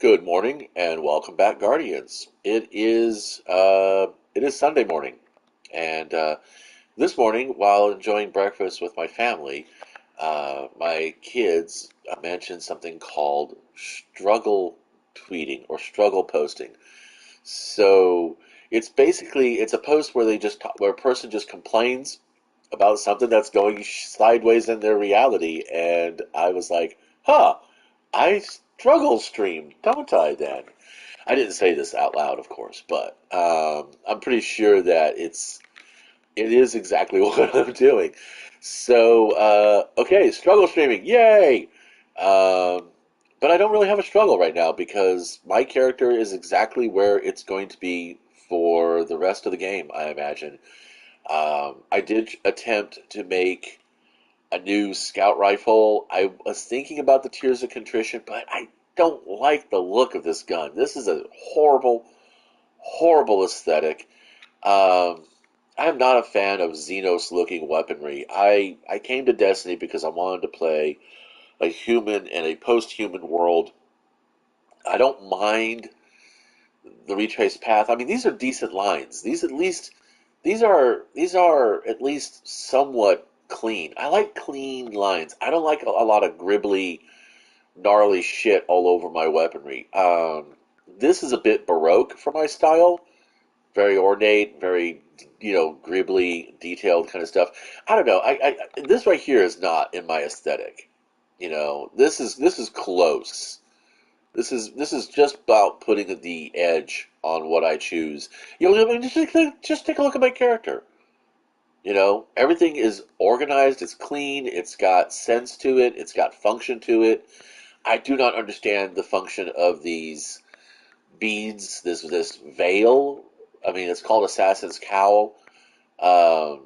Good morning and welcome back, Guardians. It is Sunday morning, and this morning, while enjoying breakfast with my family, my kids mentioned something called struggle tweeting or struggle posting. So it's a post where where a person just complains about something that's going sideways in their reality, and I was like, huh. I struggle stream, don't I then? I didn't say this out loud, of course, but I'm pretty sure that it is exactly what I'm doing. So, okay, struggle streaming, yay! Um, but I don't really have a struggle right now because my character is exactly where it's going to be for the rest of the game, I imagine. I did attempt to make a new scout rifle. I was thinking about the Tears of Contrition, but I don't like the look of this gun. This is a horrible, horrible aesthetic. Um, I am not a fan of Xenos looking weaponry. I came to Destiny because I wanted to play a human in a post human world. I don't mind the retraced path. I mean, these are decent lines. These are at least somewhat clean. I like clean lines. I don't like a lot of gribbly, gnarly shit all over my weaponry. This is a bit baroque for my style. Very ornate, very gribbly, detailed kind of stuff. I don't know. This right here is not in my aesthetic. This is close. This is just about putting the edge on what I choose. I mean, just take a look at my character. Everything is organized, it's clean, it's got sense to it, it's got function to it. I do not understand the function of these beads, this veil. I mean, it's called Assassin's Cowl. Um,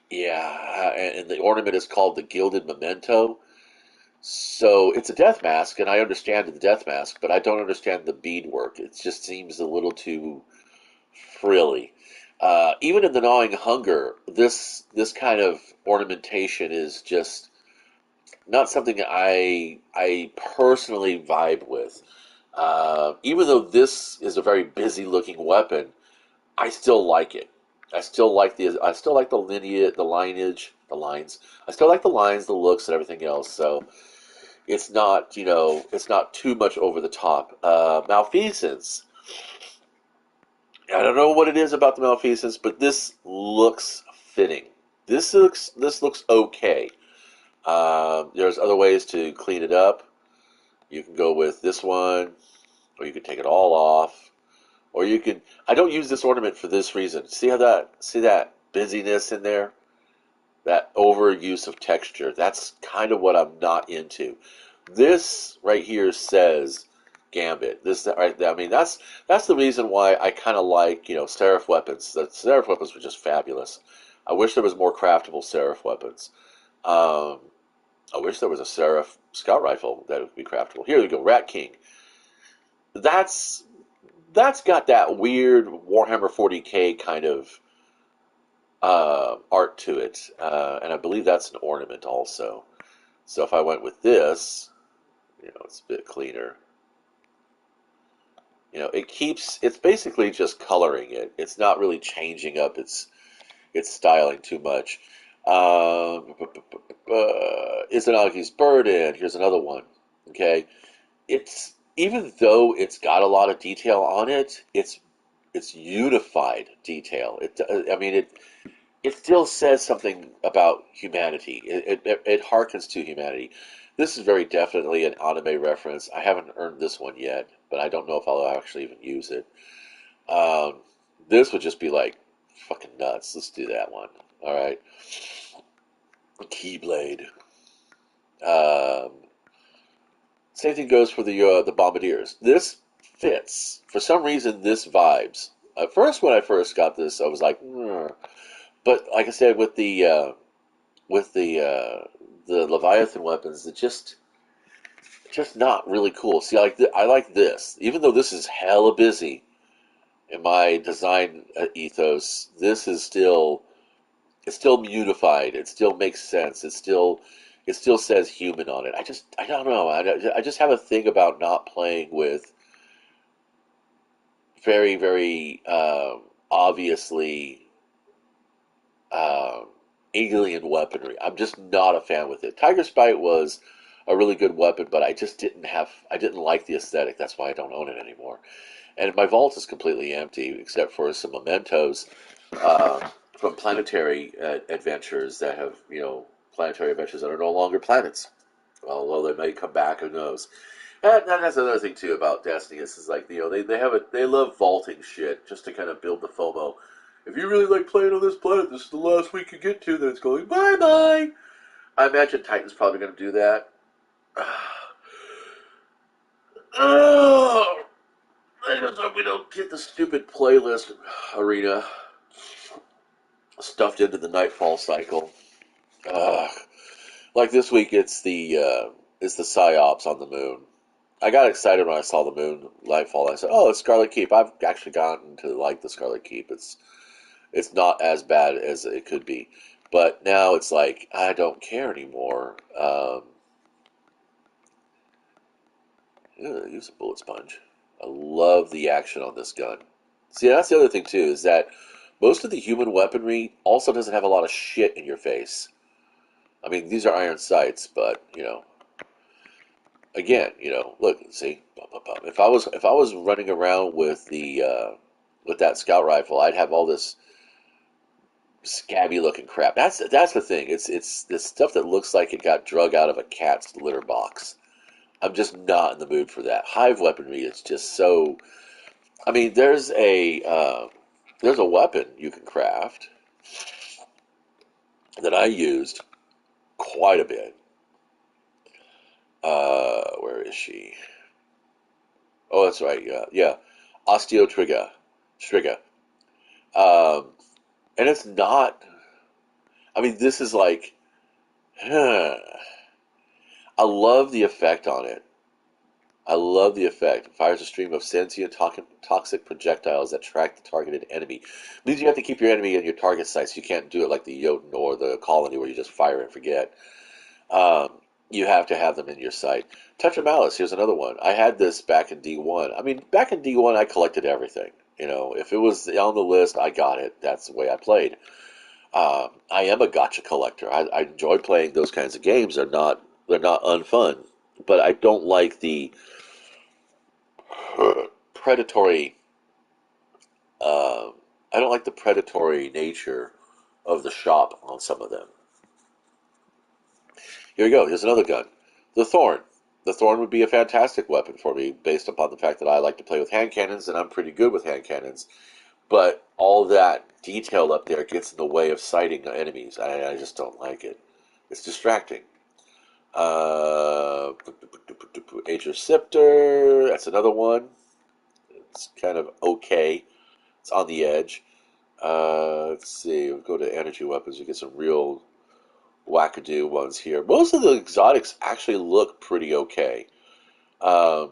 yeah, and the ornament is called the Gilded Memento. So it's a death mask, and I understand the death mask, but I don't understand the beadwork. It just seems a little too frilly. Even in the Gnawing Hunger, this kind of ornamentation is just not something I personally vibe with. Even though this is a very busy looking weapon, I still like it. I still like the lineage, the lineage, the lines. I still like the lines, the looks, and everything else. So it's not too much over the top. Malfeasance. I don't know what it is about the malfeasance, but this looks fitting. This looks okay. There's other ways to clean it up. You can go with this one, or you can take it all off, or you can. I don't use this ornament for this reason. See that busyness in there, that overuse of texture. That's kind of what I'm not into. This right here says Gambit. This right. I mean, that's the reason why I kind of like Seraph weapons. The Seraph weapons were just fabulous. I wish there was more craftable Seraph weapons. Um, I wish there was a Seraph scout rifle that would be craftable. Here we go, Rat King. That's that's got that weird Warhammer 40K kind of art to it, and I believe that's an ornament also. So if I went with this, it's a bit cleaner. It's basically just coloring it. It's not really changing up its styling too much. Izanagi's Burden. Here's another one. Okay, it's even though it's got a lot of detail on it, it's unified detail. I mean, it still says something about humanity. It harkens to humanity. This is very definitely an anime reference. I haven't earned this one yet, but I don't know if I'll actually even use it. Um, this would just be like fucking nuts. Let's do that one. All right. Keyblade. Um, Same thing goes for the bombardiers. This fits. For some reason, this vibes. At first, when I first got this, I was like, "Mm." But like I said, with the Leviathan weapons, it's just not really cool. See, I like this, even though this is hella busy in my design ethos. This is still it's still unified. It still makes sense. It still says human on it. I don't know. I just have a thing about not playing with very, very obviously um, alien weaponry. I'm just not a fan with it. Tiger Spite was a really good weapon, but I didn't like the aesthetic. That's why I don't own it anymore. And my vault is completely empty except for some mementos from planetary adventures that have, planetary adventures that are no longer planets. Although they may come back, who knows? And that's another thing too about Destiny. Is like they love vaulting shit just to kind of build the FOMO. If you really like playing on this planet, this is the last we could get to. Then it's going bye bye. I imagine Titan's probably going to do that. Oh, I just hope we don't get the stupid playlist arena stuffed into the Nightfall cycle. Ugh. Like this week, it's the psyops on the moon. I got excited when I saw the moon Nightfall. I said, "Oh, it's Scarlet Keep." I've actually gotten to like the Scarlet Keep. It's not as bad as it could be, but now it's like I don't care anymore. Use a bullet sponge. I love the action on this gun. See, that's the other thing too, is that most of the human weaponry also doesn't have a lot of shit in your face. I mean, these are iron sights, but again, look, see, if I was running around with the with that scout rifle, I'd have all this scabby looking crap. That's the thing. It's this stuff that looks like it got drug out of a cat's litter box. I'm just not in the mood for that. Hive weaponry is just so. I mean, there's a weapon you can craft that I used quite a bit. Where is she? Oh, that's right. Yeah, yeah. Osteo Trigger. Um, and it's not. I mean, this is like. Huh. I love the effect on it. I love the effect. It fires a stream of sentient toxic projectiles that track the targeted enemy. It means you have to keep your enemy in your target sights. You can't do it like the Jotun or the Colony where you just fire and forget. You have to have them in your sight. Touch of Malice, here's another one. I had this back in D1. I mean, back in D1, I collected everything. If it was on the list, I got it. That's the way I played. I am a gotcha collector. I enjoy playing those kinds of games. They're not unfun, but I don't like the predatory. Uh, I don't like the predatory nature of the shop on some of them. Here we go. Here's another gun. The Thorn. The Thorn would be a fantastic weapon for me based upon the fact that I like to play with hand cannons and I'm pretty good with hand cannons. But all that detail up there gets in the way of sighting enemies. I just don't like it. It's distracting. Uh, Aegir Scepter. That's another one. It's kind of okay. It's on the edge. Let's see. We'll go to energy weapons. You get some real wackadoo ones here. Most of the exotics actually look pretty okay. Um,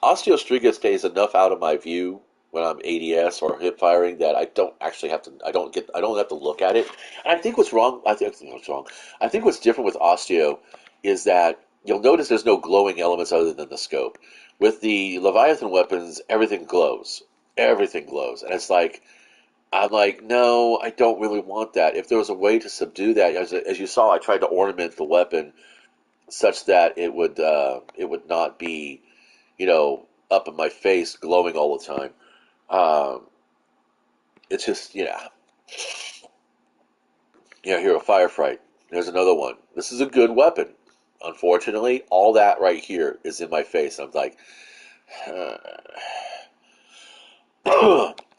Osteostriga stays enough out of my view when I'm ADS or hip firing that I don't actually have to. I don't have to look at it. And I think what's wrong. I think what's wrong. I think what's different with Osteo is that you'll notice there's no glowing elements other than the scope. With the Leviathan weapons, everything glows. Everything glows, and it's like I'm like, no, I don't really want that. If there was a way to subdue that, as you saw, I tried to ornament the weapon such that it would not be, up in my face, glowing all the time. Um, it's just, here a firefight. There's another one. This is a good weapon. Unfortunately, all that right here is in my face. I'm like,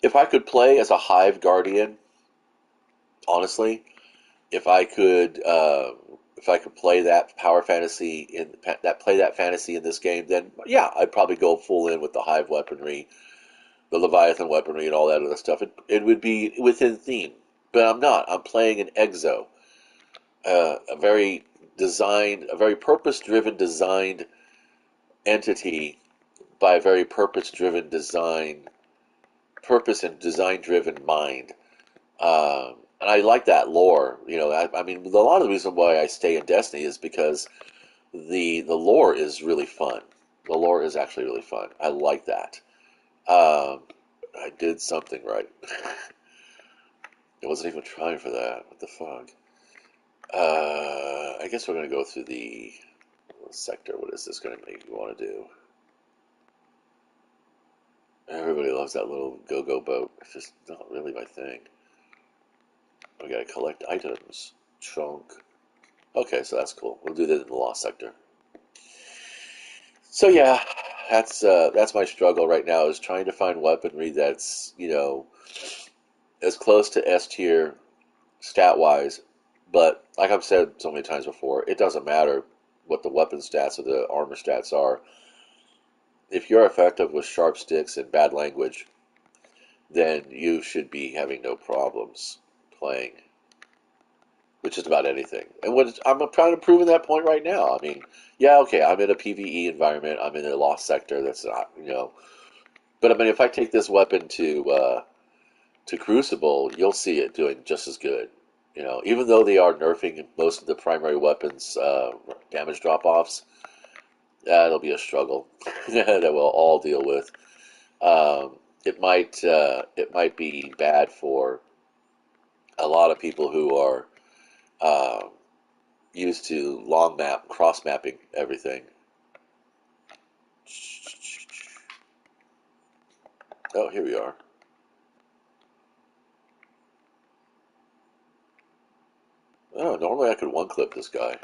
if I could play as a Hive Guardian, honestly, if I could play that power fantasy play that fantasy in this game, then yeah, I'd probably go full in with the Hive weaponry, the Leviathan weaponry, and all that other stuff. It would be within theme, but I'm not. I'm playing an Exo, a very purpose-driven designed entity by a very purpose and design-driven mind. And I like that lore. I mean, a lot of the reason why I stay in Destiny is because the lore is really fun. The lore is actually really fun. I like that. Um, I did something right. I wasn't even trying for that. What the fuck? I guess we're gonna go through the sector. What is this gonna make you want to do? Everybody loves that little go-go boat. It's just not really my thing. We gotta collect items. Trunk. Okay, so that's cool. We'll do that in the lost sector. So yeah, that's my struggle right now is trying to find weaponry that's as close to S tier stat wise, but like I've said so many times before, it doesn't matter what the weapon stats or the armor stats are. If you're effective with sharp sticks and bad language, then you should be having no problems playing with just about anything. And I'm trying to prove that point right now. I mean, yeah, okay, I'm in a PvE environment. I'm in a lost sector. That's not, But I mean, if I take this weapon to Crucible, you'll see it doing just as good. Even though they are nerfing most of the primary weapons damage drop-offs, that'll be a struggle that we'll all deal with. It might be bad for a lot of people who are uh, used to long map, cross mapping everything. Oh, here we are. Oh, normally I could one clip this guy.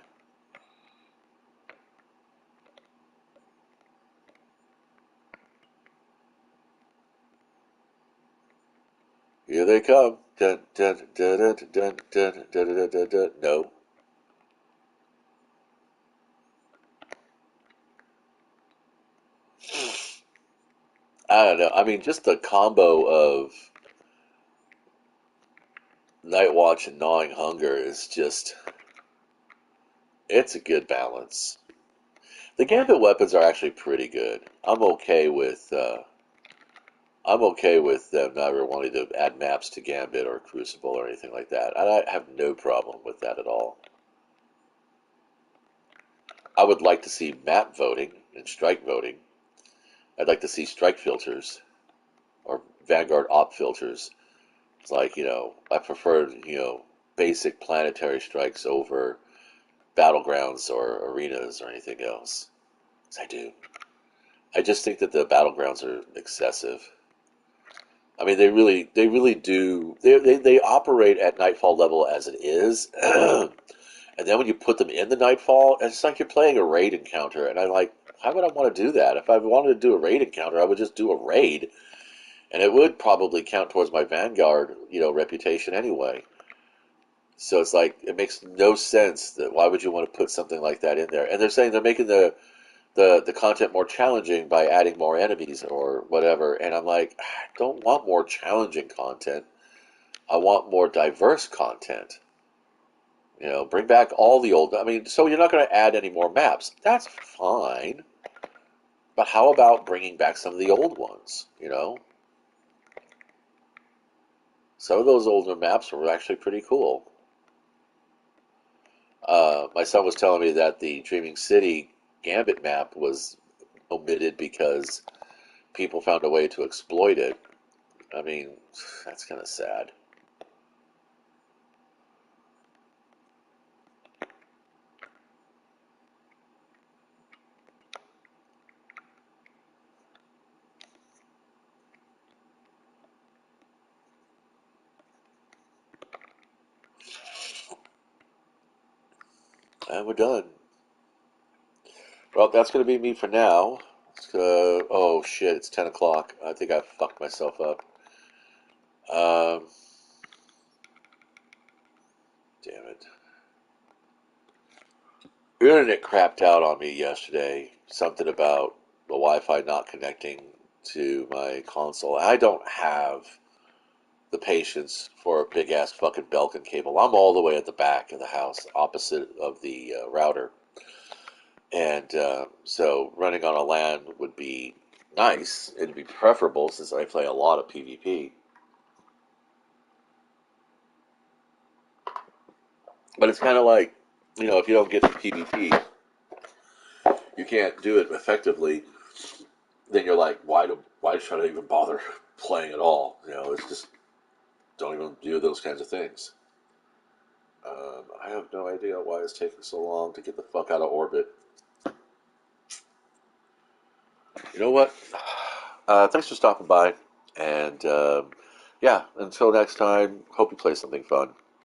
Here they come. Dun, dun, dun, dun, dun, dun, dun, dun, dun, dun. No. I don't know. I mean, just the combo of Night Watch and Gnawing Hunger is just, it's a good balance. The Gambit weapons are actually pretty good. I'm okay with them never wanting to add maps to Gambit or Crucible or anything like that. I have no problem with that at all. I would like to see map voting and strike voting. I'd like to see strike filters or Vanguard op filters. It's like, I prefer, basic planetary strikes over battlegrounds or arenas or anything else. I do. I just think that the battlegrounds are excessive. I mean, they really do. They operate at nightfall level as it is, and then when you put them in the nightfall, it's like you're playing a raid encounter. And I'm like, why would I want to do that? If I wanted to do a raid encounter, I would just do a raid, and it would probably count towards my Vanguard, reputation anyway. So it's like it makes no sense that why would you want to put something like that in there? And they're saying they're making the content more challenging by adding more enemies or whatever. And I'm like, I don't want more challenging content. I want more diverse content. Bring back all the old. I mean, so you're not going to add any more maps. That's fine. But how about bringing back some of the old ones? Some of those older maps were actually pretty cool. My son was telling me that the Dreaming City Gambit map was omitted because people found a way to exploit it. I mean, that's kind of sad. And we're done. Well, that's going to be me for now. Oh shit, it's 10 o'clock. I think I fucked myself up. Um, Damn it. The internet crapped out on me yesterday. Something about the Wi-Fi not connecting to my console. I don't have the patience for a big ass fucking Belkin cable. I'm all the way at the back of the house, opposite of the router. And so running on a LAN would be nice. It'd be preferable since I play a lot of PvP. But it's kind of like, if you don't get the PvP, you can't do it effectively. Then you're like, why should I even bother playing at all? It's just don't even do those kinds of things. I have no idea why it's taking so long to get the fuck out of orbit. You know what? Thanks for stopping by, and yeah, until next time, hope you play something fun.